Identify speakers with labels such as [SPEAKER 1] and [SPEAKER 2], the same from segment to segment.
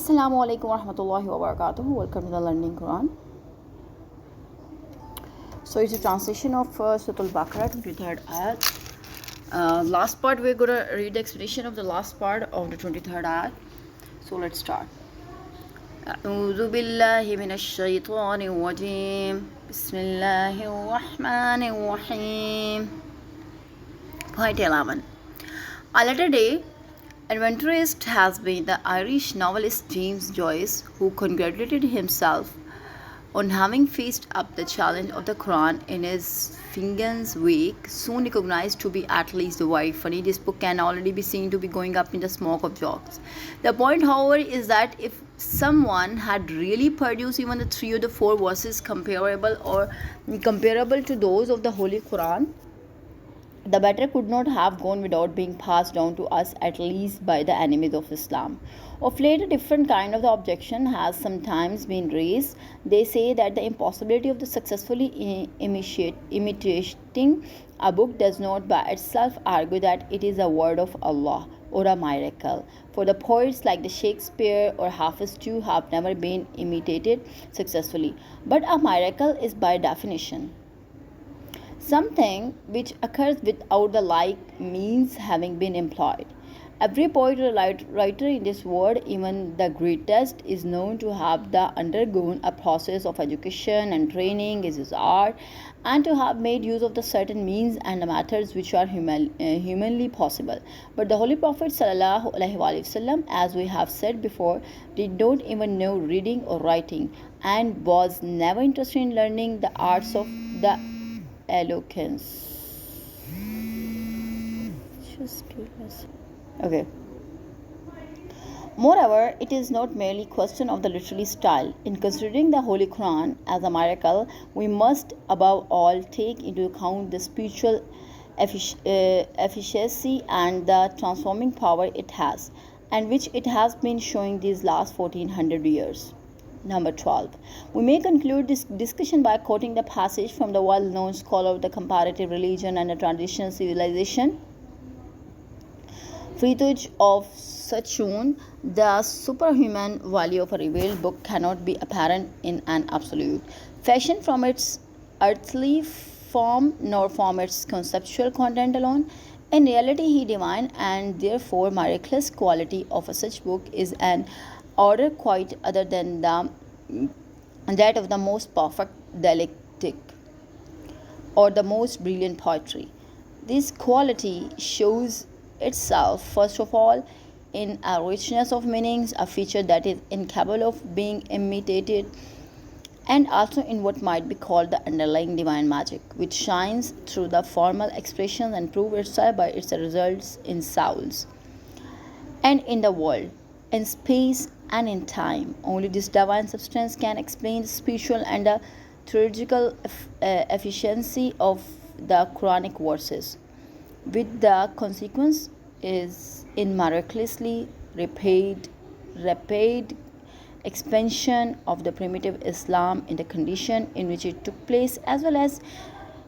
[SPEAKER 1] Assalamu alaikum warahmatullahi wabarakatuh. Welcome to the Learning Quran. So it's a translation of Surah Al-Baqarah, 23rd ayat. Last part we're going to read the explanation of the last part of the 23rd ayat. So let's start. أعوذ بالله من الشيطان الرجيم بسم الله الرحمن الرحيم. Point 11. A latter day adventurist has been the Irish novelist James Joyce, who congratulated himself on having faced up the challenge of the Quran in his Finnegan's Wake, soon recognized to be at least very funny. This book can already be seen to be going up in the smoke of jokes. The point, however, is that if someone had really produced even the 3 or the 4 verses comparable to those of the Holy Quran, the matter could not have gone without being passed down to us, at least by the enemies of Islam. Of late, a different kind of the objection has sometimes been raised. They say that the impossibility of the successfully imitating a book does not by itself argue that it is a word of Allah or a miracle. For the poets like the Shakespeare or Hafiz too have never been imitated successfully. But a miracle is by definition something which occurs without the like means having been employed. Every poet or writer in this world, even the greatest, is known to have undergone a process of education and training in his art, and to have made use of the certain means and the methods which are humanly possible. But the Holy Prophet ﷺ, as we have said before, did not even know reading or writing, and was never interested in learning the arts of the eloquence. Okay. Moreover, it is not merely question of the literary style. In considering the Holy Quran as a miracle, we must above all take into account the spiritual efficacy and the transforming power it has, and which it has been showing these last 1400 years. Number 12. We may conclude this discussion by quoting the passage from the well-known scholar of the comparative religion and the traditional civilization, Friedrich of Sachsen. The superhuman value of a revealed book cannot be apparent in an absolute fashion from its earthly form nor from its conceptual content alone. In reality, he divine and therefore miraculous quality of such book is an order quite other than that of the most perfect dialectic or the most brilliant poetry. This quality shows itself first of all in a richness of meanings, a feature that is incapable of being imitated, and also in what might be called the underlying divine magic, which shines through the formal expressions and proves itself by its results in souls and in the world, in space and in time. Only this divine substance can explain the spiritual and the theological efficiency of the Quranic verses, with the consequence is in miraculously rapid expansion of the primitive Islam in the condition in which it took place, as well as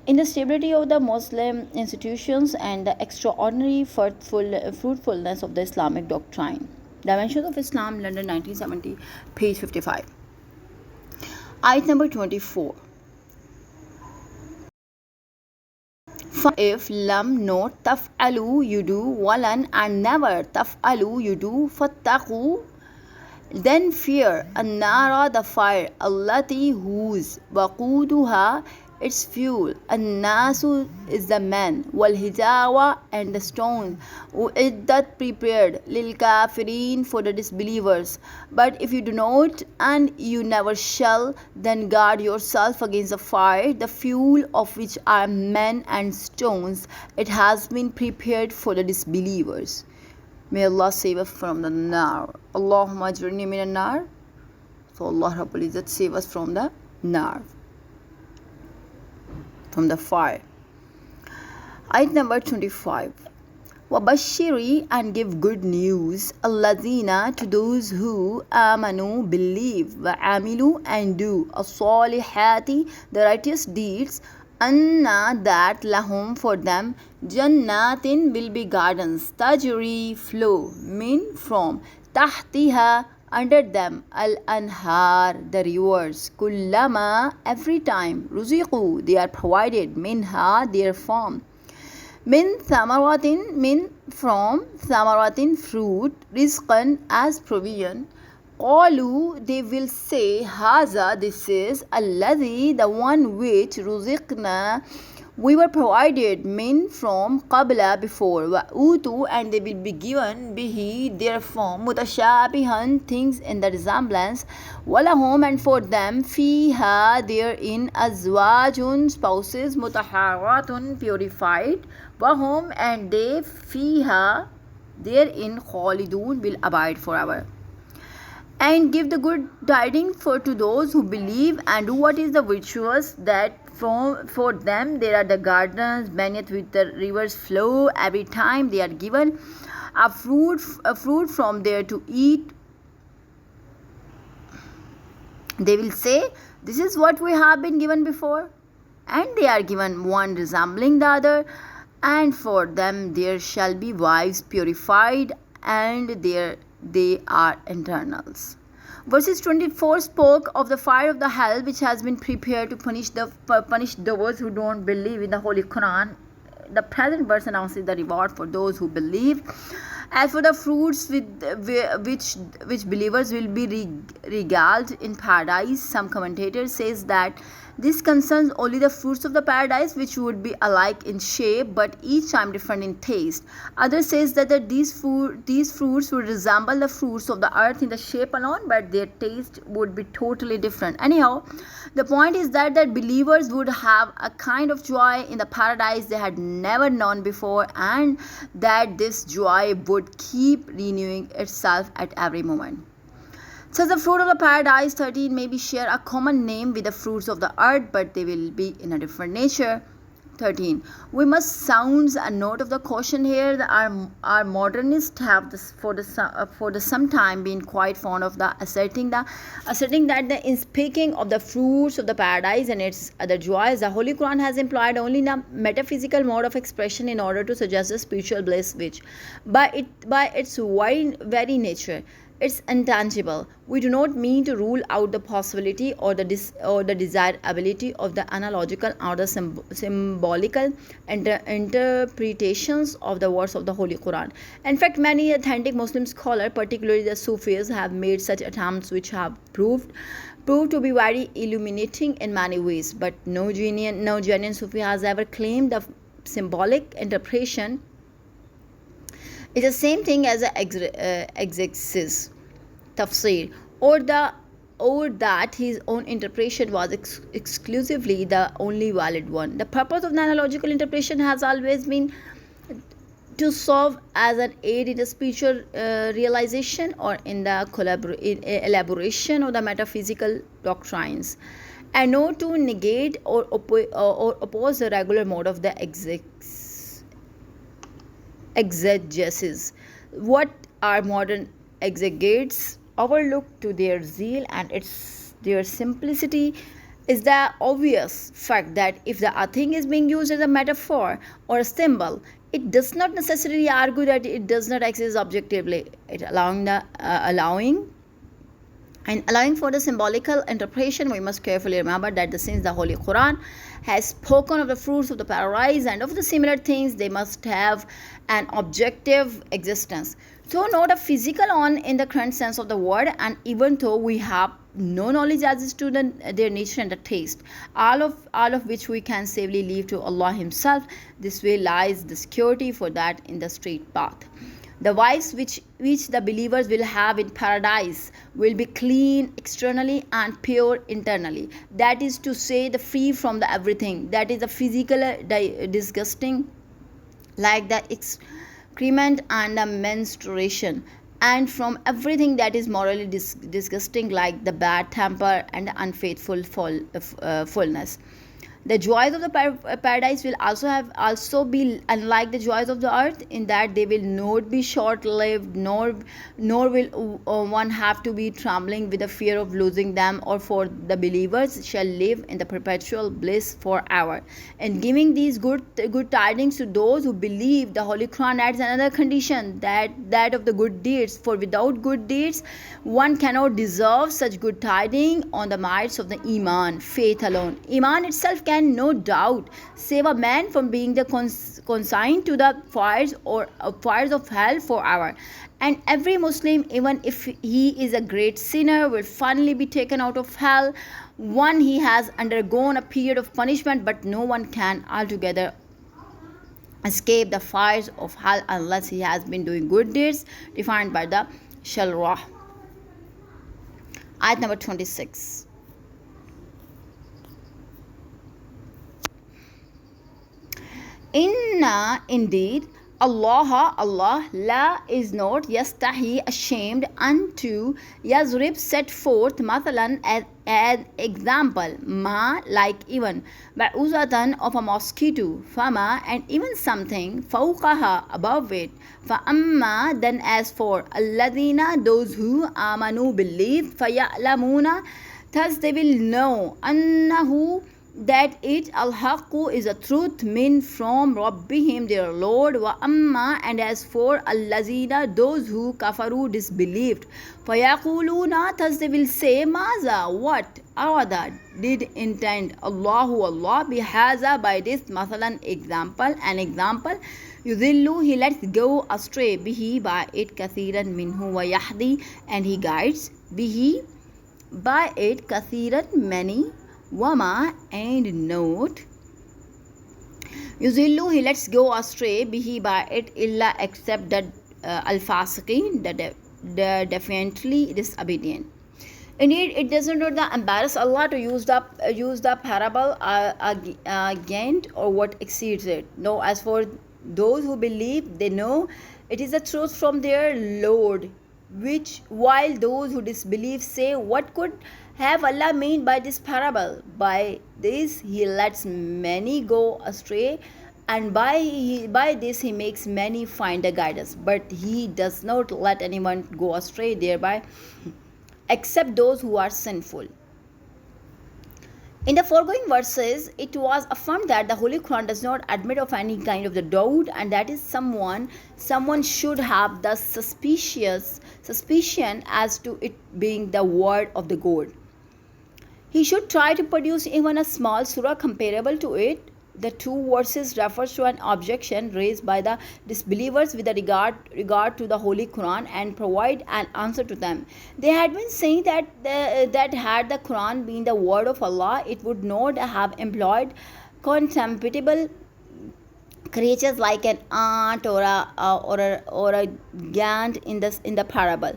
[SPEAKER 1] in the stability of the Muslim institutions and the extraordinary fruitfulness of the Islamic doctrine. Dimensions of Islam, London 1970, page 55. Ayat number 24. If lam not taf'alu you do, walan and never taf'alu you do, fattaqu then fear an-nara the fire, allati whose waquduha its fuel, an-nasu is the man, wal hijawa and the stones, uiddat prepared, lil kafirin for the disbelievers. But if you do not and you never shall, then guard yourself against the fire, the fuel of which are men and stones. It has been prepared for the disbelievers. May Allah save us from the nar. Allahumma ajirni min an-nar. So Allah Rabbul Izzat save us from the nar, from the fire. Ayat number 25. Wabashiri and give good news, allazina to those who amanu believe, wa amilu and do, as-salihati the righteous deeds, anna that lahum for them, jannatin will be gardens, tajri flow, min from, tahtiha under them al-anhar, the rivers, kullama, every time, ruziqu, they are provided, minha, their form, min thamaratin, min, from, thamaratin, fruit, rizqan, as provision, qalu, they will say, haza, this is, alladhi, the one which, ruziqna, we were provided, min, from, qabla, before, wa utu, and they will be given, bihi, their form, mutashabihan, things in the resemblance, walahum, and for them, fiha, therein, azwajun, spouses, mutaharatun, purified, wahum, and they, fiha, therein, khalidun, will abide forever. And give the good tidings for to those who believe and do what is the virtuous, that for them there are the gardens beneath which the rivers flow. Every time they are given a fruit from there to eat, they will say, this is what we have been given before, and they are given one resembling the other, and for them there shall be wives purified, and they are internals. Verses 24 spoke of the fire of the hell which has been prepared to punish those who don't believe in the Holy Quran. The present verse announces the reward for those who believe. As for the fruits which believers will be regaled in paradise, some commentators says that this concerns only the fruits of the paradise, which would be alike in shape but each time different in taste. Others says that these fruits would resemble the fruits of the earth in the shape alone, but their taste would be totally different. Anyhow, the point is that believers would have a kind of joy in the paradise they had never known before, and that this joy would keep renewing itself at every moment. So the fruit of the paradise, 13, maybe share a common name with the fruits of the earth, but they will be in a different nature. 13. We must sound a note of the caution here. Our modernists have this for the some time been quite fond of asserting that in speaking of the fruits of the paradise and its other joys, the Holy Quran has employed only the metaphysical mode of expression in order to suggest the spiritual bliss which, by its very nature, it's intangible. We do not mean to rule out the possibility or the desirability of the analogical or the symbolical interpretations of the words of the Holy Quran. In fact, many authentic Muslim scholars, particularly the Sufis, have made such attempts which have proved to be very illuminating in many ways. But no genuine Sufi has ever claimed the symbolic interpretation is the same thing as the exegesis, tafsir, or that his own interpretation was exclusively the only valid one. The purpose of the analogical interpretation has always been to serve as an aid in the spiritual realization or in the elaboration of the metaphysical doctrines, and not to negate or oppose the regular mode of the exegesis. What our modern exegetes overlook to their zeal and their simplicity is the obvious fact that if the thing is being used as a metaphor or a symbol, it does not necessarily argue that it does not exist objectively. It allowing for the symbolical interpretation, we must carefully remember that since the Holy Quran has spoken of the fruits of the paradise and of the similar things, they must have an objective existence. So not a physical one in the current sense of the word, and even though we have no knowledge as to their nature and the taste, all of which we can safely leave to Allah Himself, this way lies the security for that in the straight path. The wives which the believers will have in paradise will be clean externally and pure internally. That is to say, the free from the everything that is the physical disgusting, like the excrement and the menstruation, and from everything that is morally disgusting, like the bad temper and the unfaithful fullness. The joys of the paradise will also be unlike the joys of the earth, in that they will not be short lived, nor will one have to be trembling with the fear of losing them. Or for the believers shall live in the perpetual bliss forever. And giving these good tidings to those who believe, the Holy Quran adds another condition, that of the good deeds. For without good deeds one cannot deserve such good tidings on the merits of the Iman, faith alone. Iman itself can no doubt save a man from being consigned to the fires of hell forever. And every Muslim, even if he is a great sinner, will finally be taken out of hell. One, he has undergone a period of punishment, but no one can altogether escape the fires of hell unless he has been doing good deeds defined by the Sharah. Ayat number 26. Indeed, Allah la is not yastahi ashamed unto yazrib set forth mathalan as an example ma like even ba'uzatan of a mosquito fama and even something fawqaha above it fa amma then as for alladhina those who amanu believe fayalamuna thus they will know annahu that it al-haqqu is a truth min from Rabbihim their Lord wa amma and as for allazina those who kafaru disbelieved fayaquluna thus they will say maza what arada did intend Allah bihaza by this mathalan example an example yudhillu he lets go astray bihi by it kathiran minhu wa yahdi and he guides bihi by it kathiran many Wama and note Yuzillu he lets go astray bihi by it illa except that al-fasiqeen the defiantly disobedient. Indeed, it doesn't embarrass Allah to use the parable again or what exceeds it. No, as for those who believe, they know it is the truth from their Lord. Which while those who disbelieve say, what could have Allah mean by this parable? By this he lets many go astray, and by this he makes many find the guidance. But he does not let anyone go astray thereby, except those who are sinful. In the foregoing verses, it was affirmed that the Holy Quran does not admit of any kind of the doubt, and that is someone should have the suspicion as to it being the word of the God. He should try to produce even a small surah comparable to it. The two verses refers to an objection raised by the disbelievers with regard to the Holy Quran and provide an answer to them. They had been saying that had the Quran been the word of Allah, it would not have employed contemptible creatures like an ant or a giant in the parable.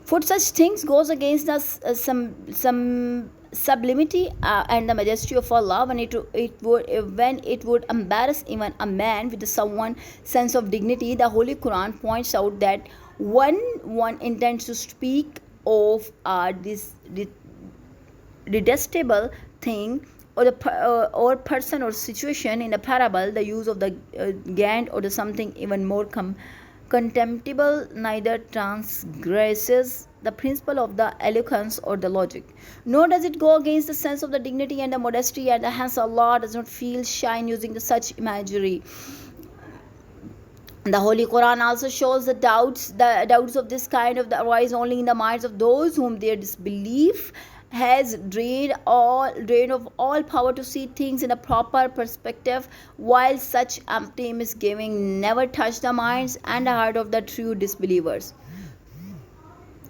[SPEAKER 1] For such things goes against some sublimity and the majesty of Allah when it would embarrass even a man with someone sense of dignity. The Holy Quran points out that when one intends to speak of this detestable thing or person or situation in a parable, the use of the giant or the something even more contemptible neither transgresses the principle of the eloquence or the logic, nor does it go against the sense of the dignity and the modesty, and hence Allah does not feel shy in using such imagery. The Holy Quran also shows the doubts of this kind of arise only in the minds of those whom their disbelief has drained of all power to see things in a proper perspective, while such empty misgiving never touch the minds and the heart of the true disbelievers.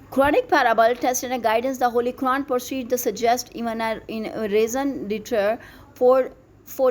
[SPEAKER 1] Quranic parable, test and guidance. The Holy Quran proceeds to suggest even in a reason deter for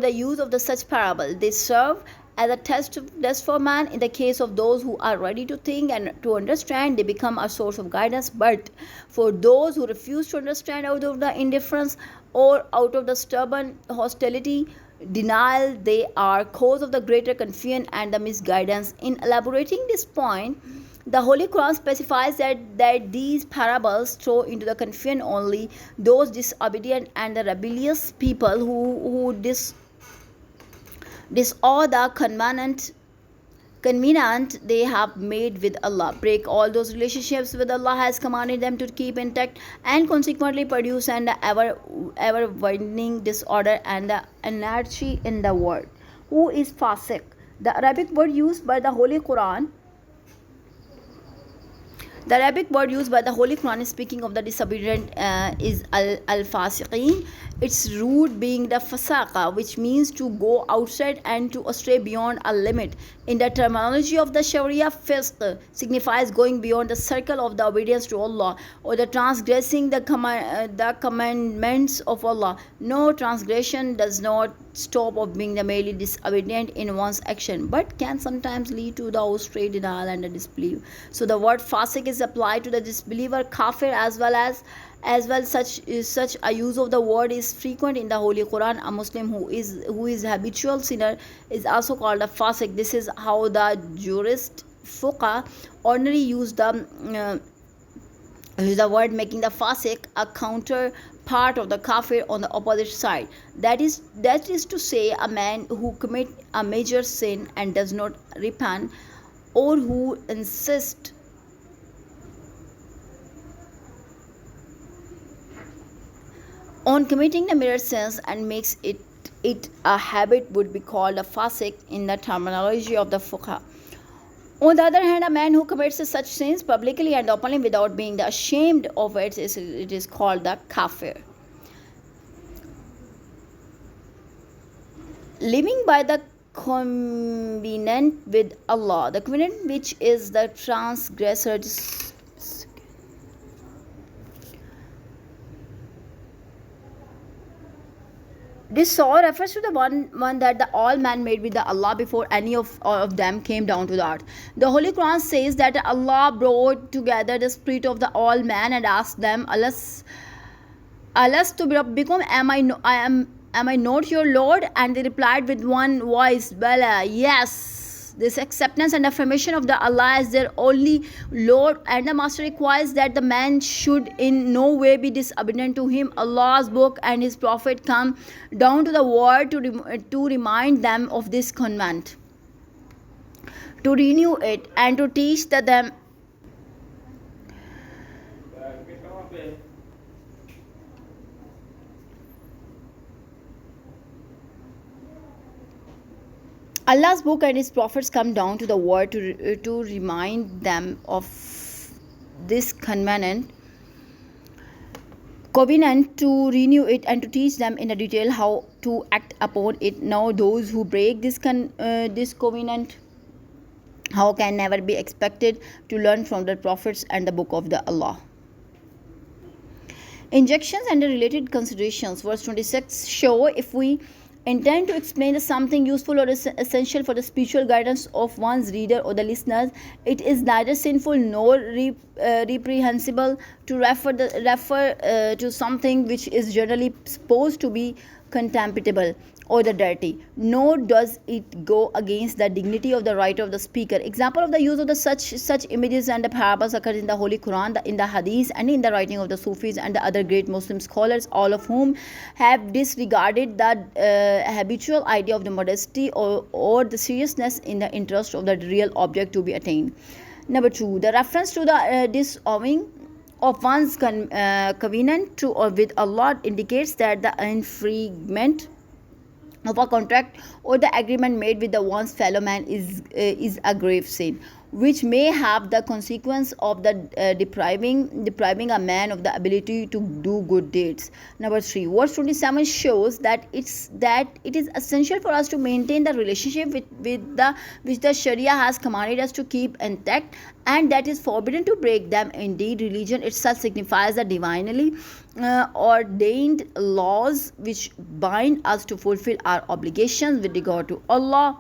[SPEAKER 1] the use of the such parable. They serve as a test for man. In the case of those who are ready to think and to understand, they become a source of guidance. But for those who refuse to understand out of the indifference or out of the stubborn hostility, denial, they are cause of the greater confusion and the misguidance. In elaborating this point, The Holy Quran specifies that these parables throw into the confusion only those disobedient and the rebellious people who disown the convenient they have made with Allah, break all those relationships with Allah has commanded them to keep intact, and consequently produce an ever widening disorder and the anarchy in the world. Who is Fasik? The Arabic word used by the Holy Quran The Arabic word used by the Holy Quran is speaking of the disobedient is al-fasiqeen. Its root being the fasaqa, which means to go outside and to stray beyond a limit. In the terminology of the Sharia, fisq signifies going beyond the circle of the obedience to Allah or the transgressing the commandments of Allah. No transgression does not stop of being the merely disobedient in one's action, but can sometimes lead to the outright denial and the disbelief. So the word fasik is applied to the disbeliever, kafir, as well such a use of the word is frequent in the Holy Quran. A Muslim who is habitual sinner is also called a fasik. This is how the jurist fuqaha ordinarily use the word, making the fasik a counterpart of the kafir on the opposite side. That is to say, a man who commit a major sin and does not repent, or who insists on committing the mirror sins and makes it a habit would be called a fasik in the terminology of the fuqaha. On the other hand, a man who commits such sins publicly and openly without being ashamed of it is called the kafir. Living by the covenant with Allah, the covenant which is the transgressor. This saw refers to the one that the all man made with the Allah before any of them came down to the earth. The Holy Quran says that Allah brought together the spirit of the all man and asked them, Alas to become, am I not your Lord? And they replied with one voice, Bala, yes. This acceptance and affirmation of the Allah as their only Lord and the Master requires that the man should in no way be disobedient to him. Allah's book and his prophet come down to the world to remind them of this command, to renew it, and to teach them Allah's book and his prophets come down to the world to remind them of this covenant, to renew it, and to teach them in detail how to act upon it. Now those who break this covenant, how can never be expected to learn from the prophets and the book of the Allah. Injections and the related considerations. Verse 26 show if we intend to explain something useful or essential for the spiritual guidance of one's reader or the listeners, it is neither sinful nor reprehensible to refer to something which is generally supposed to be contemptible or the dirty, nor does it go against the dignity of the writer of the speaker. Example of the use of the such images and the parables occurs in the Holy Quran, in the Hadith, and in the writing of the Sufis and the other great Muslim scholars, all of whom have disregarded the habitual idea of the modesty or the seriousness in the interest of the real object to be attained. Number 2, the reference to the disowning of one's covenant with Allah indicates that the infringement of a contract or the agreement made with the one's fellow man is a grave sin, which may have the consequence of the depriving a man of the ability to do good deeds. Number 3, verse 27 shows that it is essential for us to maintain the relationship which the Sharia has commanded us to keep intact, and that is forbidden to break them. Indeed, religion itself signifies the divinely ordained laws which bind us to fulfill our obligations with regard to Allah,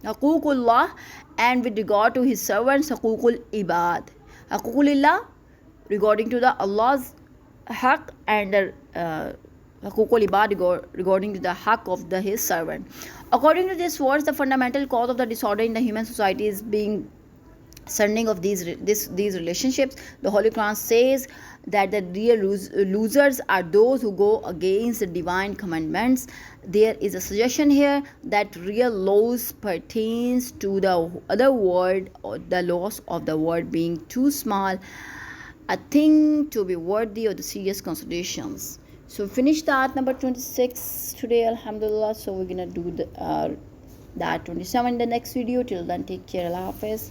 [SPEAKER 1] Haququllah, and with regard to his servants, Haququl Ibad. Haququlillah regarding to the Allah's haq, and Haququl Ibad regarding to the haq of his servant. According to this verse, the fundamental cause of the disorder in the human society is being surrounding of these relationships, the Holy Quran says that the real losers are those who go against the divine commandments. There is a suggestion here that real loss pertains to the other word, or the loss of the word being too small a thing to be worthy of the serious considerations. So finish the art number 26 today, alhamdulillah. So we're gonna do that 27 in the next video. Till then, take care. Allah Hafiz.